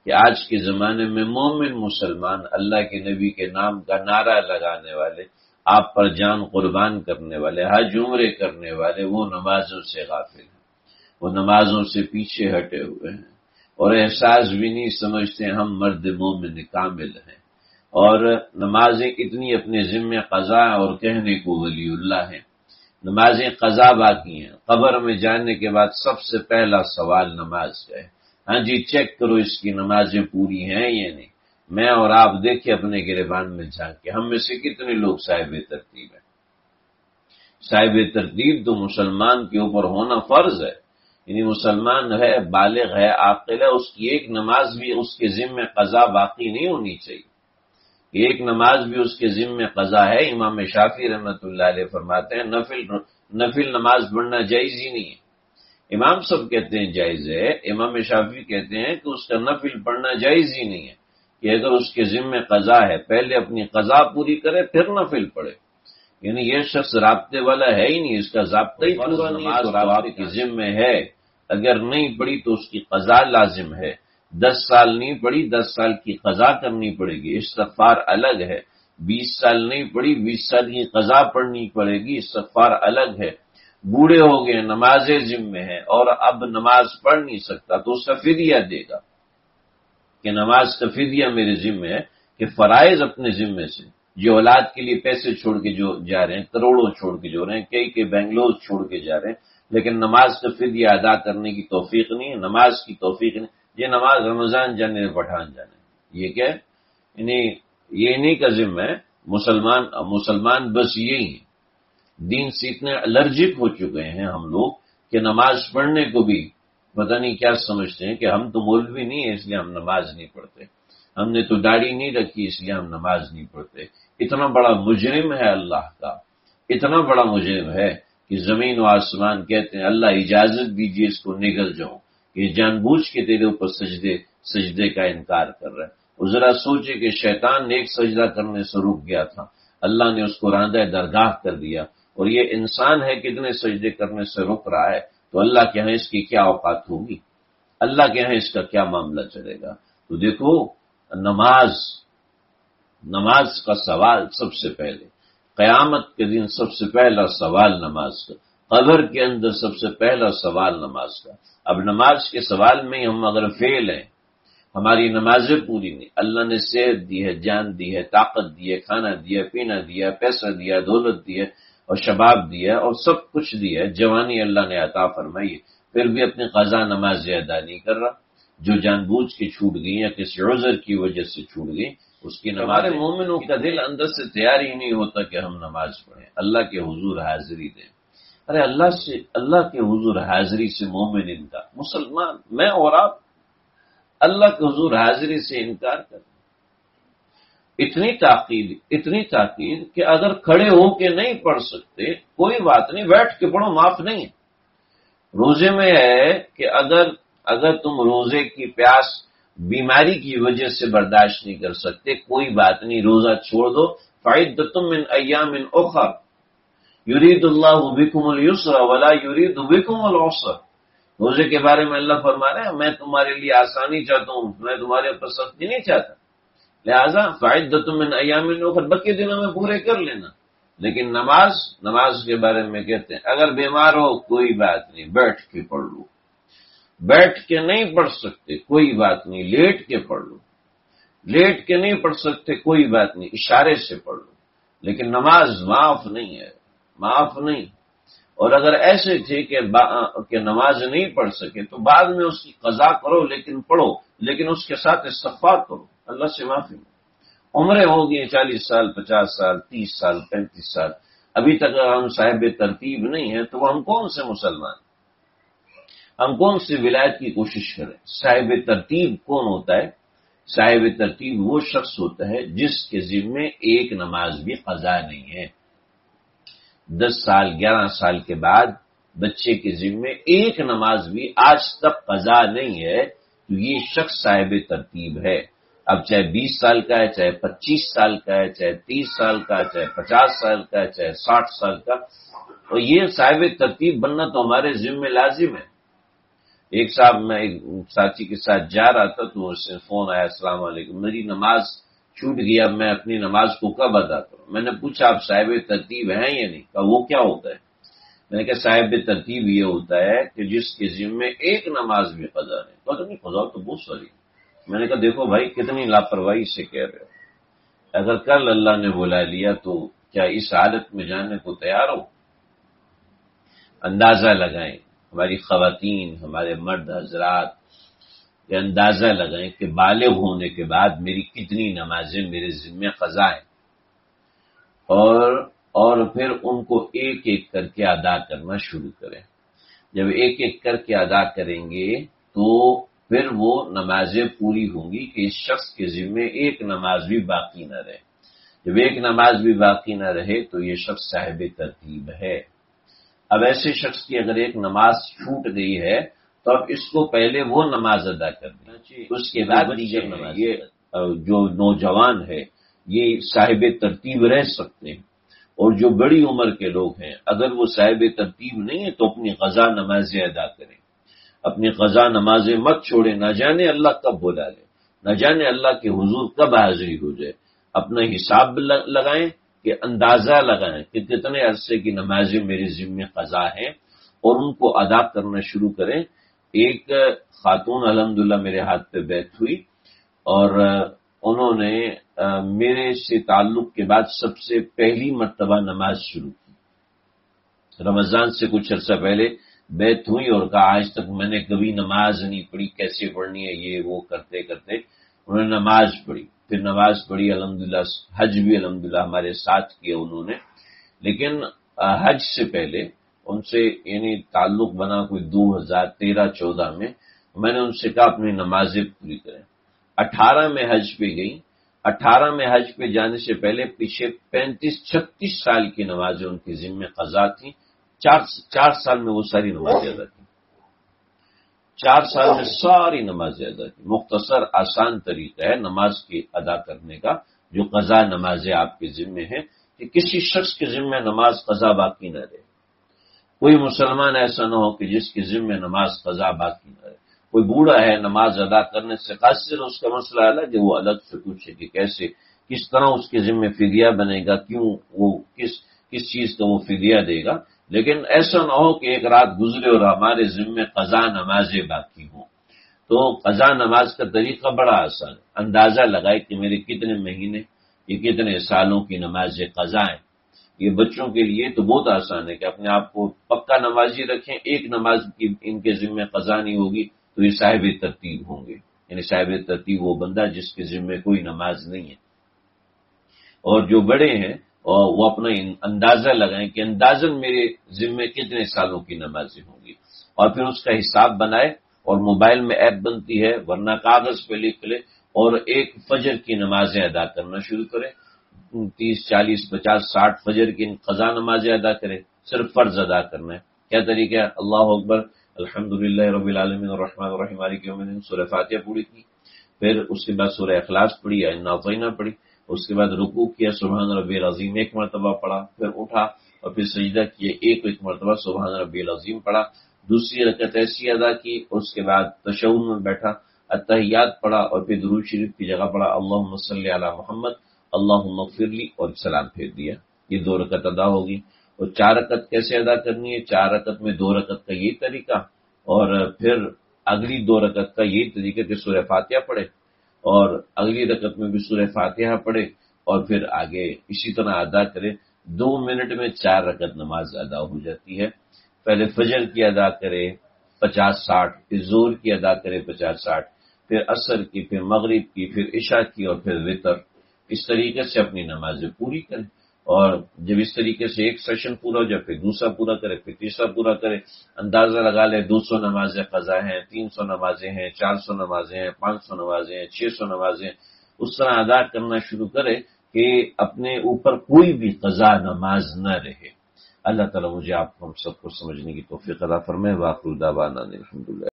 کہ آج کے زمانے میں مومن مسلمان اللہ کے نبی کے نام کا نعرہ لگانے والے، آپ پر جان قربان کرنے والے، حج عمرے کرنے والے، وہ نمازوں سے غافل ہیں، وہ نمازوں سے پیچھے ہٹے ہوئے ہیں، اور احساس بھی نہیں سمجھتے ہم مرد مومن کامل ہیں، اور نمازیں اتنی اپنے ذمہ قضا اور کہنے کو ولی اللہ ہیں۔ نمازیں قضا باقی ہیں، قبر میں جانے کے بعد سب سے پہلا سوال نماز کا ہے۔ ہاں جی، چیک کرو اس کی نمازیں پوری ہیں یا نہیں۔ میں اور آپ دیکھیں اپنے گریبان میں جھانک کے، ہم میں سے کتنے لوگ صاحب ترتیب ہیں؟ صاحب ترتیب تو مسلمان کے اوپر ہونا فرض ہے، یعنی مسلمان ہے، بالغ ہے، عاقل ہے، اس کی ایک نماز بھی اس کے ذمہ قضا باقی نہیں ہونی چاہیے، ایک نماز بھی اس کے ذمہ قضا ہے۔ امام شافعی رحمۃ اللہ علیہ فرماتے ہیں نفل نماز پڑھنا جائز ہی نہیں ہے۔ امام سب کہتے ہیں جائز ہے، امام شافعی کہتے ہیں کہ اس کا نفل پڑھنا جائز ہی نہیں ہے، کہ اگر اس کے ذمہ قضا ہے پہلے اپنی قضا پوری کرے پھر نفل پڑھے، یعنی یہ شخص رابطے والا ہے ہی نہیں، اس کا ضابطہ ہی پورا نہیں ہے، تو آپ کے ذمہ ہے، اگر نہیں پڑھی تو اس کی قضا لازم ہے۔ 10 سال نہیں پڑھی، 10 سال کی قضا کرنی پڑے گی، استغفار الگ ہے۔ 20 سال نہیں پڑھی، 20 سال کی قضا پڑھنی پڑے گی، استغفار الگ ہے۔ بوڑھے ہو گئے، نمازیں ذمہ ہیں اور اب نماز پڑھ نہیں سکتا تو اس کا فدیہ دے گا، کہ نماز کا فدیہ میرے ذمہ ہے، کہ فرائض اپنے ذمہ سے، جو اولاد کے لیے پیسے چھوڑ کے جو جا رہے ہیں، کروڑوں چھوڑ کے جو رہے ہیں، کئی بنگلور چھوڑ کے جا رہے ہیں، لیکن نماز کا فدیہ ادا کرنے کی توفیق نہیں ہے، نماز کی توفیق نہیں۔ یہ نماز رمضان جانے پٹھان جانے، یہ کیا ہے؟ یعنی یہ انہی کا ذمہ ہے۔ مسلمان بس یہی ہے، دین سے اتنے الرجک ہو چکے ہیں ہم لوگ کہ نماز پڑھنے کو بھی پتہ نہیں کیا سمجھتے ہیں، کہ ہم تو مولوی نہیں ہیں اس لیے ہم نماز نہیں پڑھتے، ہم نے تو داڑھی نہیں رکھی اس لیے ہم نماز نہیں پڑھتے۔ اتنا بڑا مجرم ہے اللہ کا، اتنا بڑا مجرم ہے کہ زمین و آسمان کہتے ہیں اللہ اجازت دیجیے اس کو نگل جاؤں، یہ جان بوجھ کے تیرے اوپر سجدے کا انکار کر رہا ہے۔ اور ذرا سوچے کہ شیطان نے ایک سجدہ کرنے سے رک گیا تھا، اللہ نے اس کو راندہ درگاہ کر دیا، اور یہ انسان ہے کتنے سجدے کرنے سے رک رہا ہے، تو اللہ کے ہاں اس کی کیا اوقات ہوگی، اللہ کے ہاں اس کا کیا معاملہ چلے گا۔ تو دیکھو، نماز کا سوال سب سے پہلے، قیامت کے دن سب سے پہلا سوال نماز کا، قبر کے اندر سب سے پہلا سوال نماز کا۔ اب نماز کے سوال میں ہم اگر فیل ہیں، ہماری نمازیں پوری نہیں، اللہ نے صحت دی ہے، جان دی ہے، طاقت دی ہے، کھانا دیا، پینا دیا، پیسہ دیا، دولت دی ہے، اور شباب دیا، اور سب کچھ دیا ہے، جوانی اللہ نے عطا فرمائی ہے، پھر بھی اپنی قضا نماز ادا نہیں کر رہا، جو جان بوجھ کے چھوٹ گئی یا کسی عذر کی وجہ سے چھوٹ گئی، اس کی نماز۔ ہمارے مومنوں کا دل اندر سے تیار ہی نہیں ہوتا کہ ہم نماز پڑھیں، اللہ کے حضور حاضری دیں۔ ارے اللہ کے حضور حاضری سے مومن انکار، مسلمان میں اور آپ اللہ کے حضور حاضری سے انکار کریں، اتنی تاکید کہ اگر کھڑے ہو کے نہیں پڑھ سکتے کوئی بات نہیں، بیٹھ کے پڑھو، معاف نہیں ہے۔ روزے میں ہے کہ اگر تم روزے کی پیاس بیماری کی وجہ سے برداشت نہیں کر سکتے، کوئی بات نہیں، روزہ چھوڑ دو، فعدۃ من ایام اخر یرید اللہ بکم اليسر ولا یرید بکم العسر۔ روزے کے بارے میں اللہ فرما رہے ہیں میں تمہارے لیے آسانی چاہتا ہوں، میں تمہارے اوپر سختی نہیں چاہتا، لہذا فعدۃ من ایام اخر بقیہ دنوں میں پورے کر لینا۔ لیکن نماز کے بارے میں کہتے ہیں اگر بیمار ہو کوئی بات نہیں، بیٹھ کے پڑھ لو، بیٹھ کے نہیں پڑھ سکتے کوئی بات نہیں، لیٹ کے پڑھ لو، لیٹ کے نہیں پڑھ سکتے کوئی بات نہیں، اشارے سے پڑھ لو، لیکن نماز معاف نہیں ہے، معاف نہیں۔ اور اگر ایسے تھے کہ نماز نہیں پڑھ سکے تو بعد میں اس کی قضا کرو، لیکن پڑھو، لیکن اس کے ساتھ استغفار کرو، اللہ سے معافی مانگو۔ عمریں ہو گئی 40 سال، 50 سال، 30 سال، 35 سال، ابھی تک اگر ہم صاحب ترتیب نہیں ہیں تو ہم کون سے مسلمان، ہم کون سی ولایت کی کوشش کریں؟ صاحب ترتیب کون ہوتا ہے؟ صاحب ترتیب وہ شخص ہوتا ہے جس کے ذمے ایک نماز بھی قضا نہیں ہے۔ 10 سال 11 سال کے بعد بچے کے ذمے ایک نماز بھی آج تک قضا نہیں ہے، تو یہ شخص صاحب ترتیب ہے۔ اب چاہے 20 سال کا ہے، چاہے 25 سال کا ہے، چاہے 30 سال کا ہے، چاہے 50 سال کا ہے، چاہے 60 سال کا، اور یہ صاحب ترتیب بننا تو ہمارے ذمے لازم ہے۔ ایک صاحب میں ایک ساتھی کے ساتھ جا رہا تھا تو اس سے فون آیا، السلام علیکم، میری نماز چھوٹ گیا، میں اپنی نماز کو کب ادا کروں؟ میں نے پوچھا آپ صاحب ترتیب ہیں یا نہیں؟ کہا وہ کیا ہوتا ہے؟ میں نے کہا صاحب ترتیب یہ ہوتا ہے کہ جس کے ذمے ایک نماز بھی قضا نہیں، کہا تو نہیں قضا تو بہت ساری۔ میں نے کہا دیکھو بھائی کتنی لاپرواہی سے کہہ رہے ہو، اگر کل اللہ نے بلا لیا تو کیا اس حالت میں جانے کو تیار ہو؟ اندازہ لگائیں، ہماری خواتین، ہمارے مرد حضرات یہ اندازہ لگائیں کہ بالغ ہونے کے بعد میری کتنی نمازیں میرے ذمہ قضا ہیں، اور پھر ان کو ایک ایک کر کے ادا کرنا شروع کریں۔ جب ایک ایک کر کے ادا کریں گے تو پھر وہ نمازیں پوری ہوں گی کہ اس شخص کے ذمہ ایک نماز بھی باقی نہ رہے۔ جب ایک نماز بھی باقی نہ رہے تو یہ شخص صاحب ترتیب ہے۔ اب ایسے شخص کی اگر ایک نماز چھوٹ گئی ہے تو اب اس کو پہلے وہ نماز ادا کر دینا چاہیے، اس کے بعد دیگر نماز۔ یہ جو نوجوان ہے یہ صاحب ترتیب رہ سکتے ہیں، اور جو بڑی عمر کے لوگ ہیں اگر وہ صاحب ترتیب نہیں ہے تو اپنی قضا نمازیں ادا کریں، اپنی قضا نمازیں مت چھوڑیں، نہ جانے اللہ کب بلا لے، نہ جانے اللہ کے حضور کب حاضری ہو جائے۔ اپنا حساب لگائیں کہ اندازہ لگائیں کہ کتنے عرصے کی نمازیں میرے ذمہ قضا ہیں اور ان کو ادا کرنا شروع کریں۔ ایک خاتون الحمدللہ میرے ہاتھ پہ بیعت ہوئی اور انہوں نے میرے سے تعلق کے بعد سب سے پہلی مرتبہ نماز شروع کی۔ رمضان سے کچھ عرصہ پہلے بیعت ہوئی اور کہا آج تک میں نے کبھی نماز نہیں پڑھی، کیسے پڑھنی ہے یہ وہ کرتے کرتے انہوں نے نماز پڑھی، پھر نماز پڑھی الحمدللہ، حج بھی الحمدللہ ہمارے ساتھ کیا انہوں نے، لیکن حج سے پہلے ان سے یعنی تعلق بنا کوئی 2013-14 میں نے ان سے کہا اپنی نمازیں پوری کریں۔ 18 میں حج پہ گئی، 18 میں حج پہ جانے سے پہلے پیچھے 35-36 سال کی نمازیں ان کی ذمہ قضا تھیں، 4 سال میں وہ ساری نمازیں ادا کی، 4 سال میں ساری نمازیں ادا کی۔ مختصر آسان طریقہ ہے نماز کی ادا کرنے کا، جو قضا نمازیں آپ کے ذمہ ہیں، کہ کسی شخص کے ذمہ نماز قضا باقی نہ رہے۔ کوئی مسلمان ایسا نہ ہو کہ جس کے ذمہ نماز قضا باقی نہ رہے۔ کوئی بوڑھا ہے نماز ادا کرنے سے قاصر، اس کا مسئلہ الگ ہے، وہ الگ سے پوچھے کہ کیسے کس طرح اس کے ذمہ فدیہ بنے گا، کیوں وہ کس چیز کا وہ فدیہ دے گا، لیکن ایسا نہ ہو کہ ایک رات گزرے اور ہمارے ذمہ قضا نمازیں باقی ہوں۔ تو قضا نماز کا طریقہ بڑا آسان ہے، اندازہ لگائے کہ میرے کتنے مہینے یہ کتنے سالوں کی نماز قضا ہیں۔ یہ بچوں کے لیے تو بہت آسان ہے کہ اپنے آپ کو پکا نمازی رکھیں، ایک نماز کی ان کے ذمہ قضا نہیں ہوگی تو یہ صاحب ترتیب ہوں گے، یعنی صاحب ترتیب وہ بندہ جس کے ذمہ کوئی نماز نہیں ہے۔ اور جو بڑے ہیں وہ اپنا اندازہ لگائیں کہ اندازاً میرے ذمہ کتنے سالوں کی نمازیں ہوں گی، اور پھر اس کا حساب بنائے، اور موبائل میں ایپ بنتی ہے ورنہ کاغذ پہ لکھ لے، اور ایک فجر کی نمازیں ادا کرنا شروع کرے، 30 40 50 60 فجر کی قضا نمازیں ادا کرے، صرف فرض ادا کرنا ہے۔ کیا طریقہ ہے؟ اللہ اکبر، الحمدللہ رب العالمین الرحمن الرحیم مالک یوم الدین، سورہ فاتحہ پوری کی، پھر اس کے بعد سورہ اخلاص پڑھی یا انا اعطینہ پڑھی، اس کے بعد رکوع کیا سبحان ربی العظیم ایک مرتبہ پڑھا، پھر اٹھا اور پھر سجدہ کیے ایک مرتبہ سبحان ربی العظیم پڑھا، دوسری رکعت ایسی ادا کی، اس کے بعد تشہد میں بیٹھا، اتحیات پڑھا اور پھر درود شریف کی جگہ پڑھا اللہم صلی علی محمد اللہم اغفر لی اور سلام پھیر دیا۔ یہ 2 رکعت ادا ہوگی۔ اور 4 رکعت کیسے ادا کرنی ہے؟ 4 رکعت میں 2 رکعت کا یہ طریقہ، اور پھر اگلی 2 رکعت کا یہ طریقہ کہ سورہ فاتحہ پڑھے، اور اگلی رکعت میں بھی سورہ فاتحہ پڑھے، اور پھر آگے اسی طرح ادا کرے۔ 2 منٹ میں 4 رکعت نماز ادا ہو جاتی ہے۔ پہلے فجر کی ادا کرے 50-60، پھر ظہر کی ادا کرے 50-60، پھر عصر کی، پھر مغرب کی، پھر عشاء کی، اور پھر وتر۔ اس طریقے سے اپنی نمازیں پوری کریں، اور جب اس طریقے سے ایک سیشن پورا ہو جائے پھر دوسرا پورا کرے، پھر تیسرا پورا کرے، اندازہ لگا لے 200 نمازیں قضا ہیں، 300 نمازیں ہیں، 400 نمازیں ہیں، 500 نمازیں ہیں، 600 نمازیں ہیں، اس طرح ادا کرنا شروع کرے کہ اپنے اوپر کوئی بھی قضا نماز نہ رہے۔ اللہ تعالیٰ مجھے آپ کو ہم سب کو سمجھنے کی توفیق عطا فرمائے۔ وآخر دعوانا الحمدللہ۔